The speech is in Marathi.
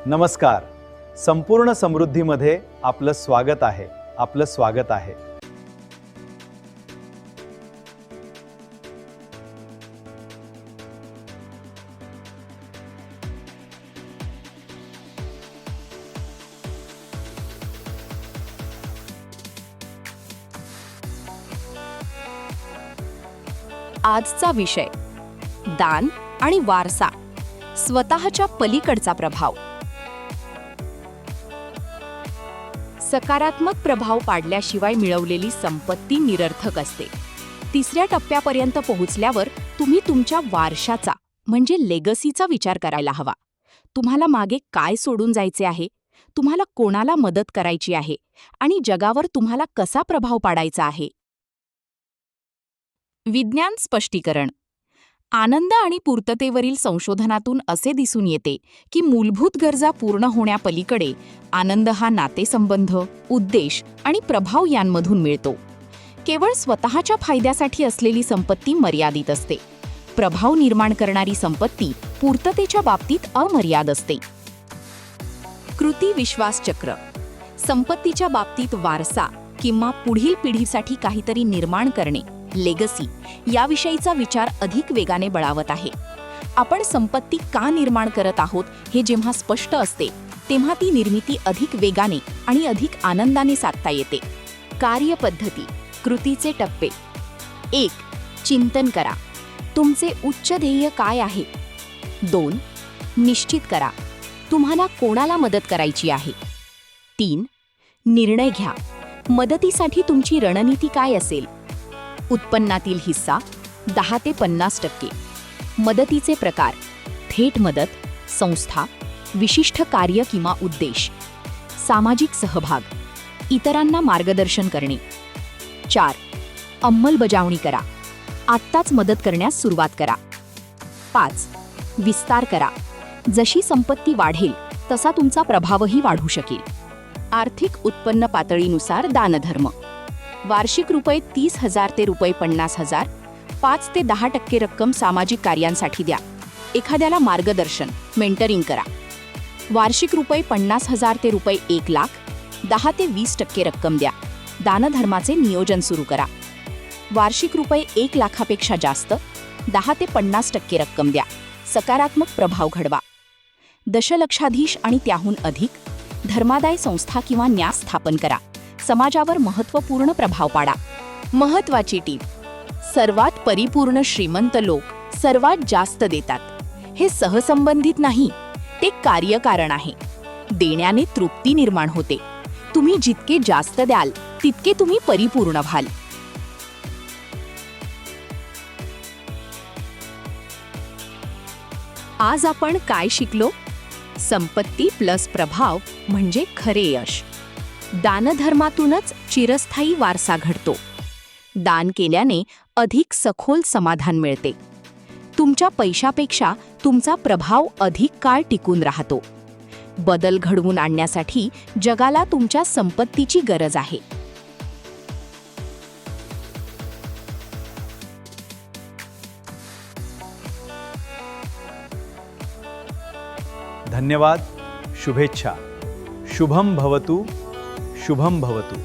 नमस्कार. संपूर्ण समृद्धीमध्ये आपलं स्वागत आहे. आपलं स्वागत आहे. आजचा विषय दान आणि वारसा, स्वतःच्या पलीकडचा प्रभाव. सकारात्मक प्रभाव पाडल्याशिवाय मिळवलेली संपत्ती निरर्थक असते. तिसऱ्या टप्प्यापर्यंत पोहोचल्यावर तुम्ही तुमच्या वारशाचा म्हणजे लेगसीचा विचार करायला हवा. तुम्हाला मागे काय सोडून जायचे आहे, तुम्हाला कोणाला मदत करायची आहे आणि जगावर तुम्हाला कसा प्रभाव पाडायचा आहे. विज्ञान स्पष्टीकरण. आनंद आणि पूर्ततेवरील संशोधनातून असे दिसून येते की मूलभूत गरजा पूर्ण होण्यापलीकडे आनंद हा नातेसंबंध, उद्देश आणि प्रभाव यांमधून मिळतो. केवळ स्वतःच्या फायद्यासाठी असलेली संपत्ती मर्यादित असते. प्रभाव निर्माण करणारी संपत्ती पूर्ततेच्या बाबतीत अमर्याद असते. कृती विश्वास चक्र. संपत्तीच्या बाबतीत वारसा किंवा पुढील पिढीसाठी काहीतरी निर्माण करणे, लेगसी, याविषयीचा विचार अधिक वेगाने बळावत आहे. आपण संपत्ती का निर्माण करत आहोत हे जेव्हा स्पष्ट असते तेव्हा ती निर्मिती अधिक वेगाने आणि अधिक आनंदाने साधता येते. कार्यपद्धती, कृतीचे टप्पे. 1. चिंतन करा. तुमचे उच्च ध्येय काय आहे? 2. निश्चित करा. तुम्हाला कोणाला मदत करायची आहे? 3. निर्णय घ्या. मदतीसाठी तुमची रणनीती काय असेल? उत्पन्नातील हिस्सा 10 ते 50%. मदतीचे प्रकार: थेट मदत, संस्था, विशिष्ट कार्य किंवा उद्देश. सामाजिक सहभाग, इतरांना मार्गदर्शन करणे. 4. अंमलबजावणी करा. आत्ताच मदत करण्यास सुरुवात करा. 5. विस्तार करा. जशी संपत्ती वाढेल तसा तुमचा प्रभावही वाढू शकेल. आर्थिक उत्पन्न पातळीनुसार दानधर्म. वार्षिक रुपये 30,000 ते रुपये 50,000, 5 ते 10% रक्कम सामाजिक कार्यांसाठी द्या. एखाद्याला मार्गदर्शन, मेंटरिंग करा. वार्षिक रुपये 50,000 ते रुपये 1,00,000, 10 ते 20% रक्कम द्या. दानधर्माचे नियोजन सुरू करा. वार्षिक रुपये 1,00,000पेक्षा जास्त, 10 ते 50% रक्कम द्या. सकारात्मक प्रभाव घडवा. दशलक्षाधीश आणि त्याहून अधिक धर्मादाय संस्था किंवा न्यास स्थापन करा. समाजावर महत्त्वपूर्ण प्रभाव पाडा. महत्त्वाची टीप: सर्वात परिपूर्ण श्रीमंत लोक सर्वात जास्त देतात. हे सहसंबंधित नाही, ते कार्यकारण आहे. देण्याने तृप्ती निर्माण होते. तुम्ही जितके जास्त द्याल तितके तुम्ही परिपूर्ण व्हाल. आज आपण काय शिकलो? संपत्ती प्लस प्रभाव म्हणजे खरे यश. दानधर्मातूनच चिरस्थायी वारसा घडतो. दान केल्याने अधिक सखोल समाधान मिळते. तुमच्या पैशापेक्षा तुमचा प्रभाव अधिक काळ टिकून राहतो. बदल घडवून आणण्यासाठी जगाला तुमच्या संपत्तीची गरज आहे. धन्यवाद. शुभेच्छा. शुभम भवतु. शुभम भवतु.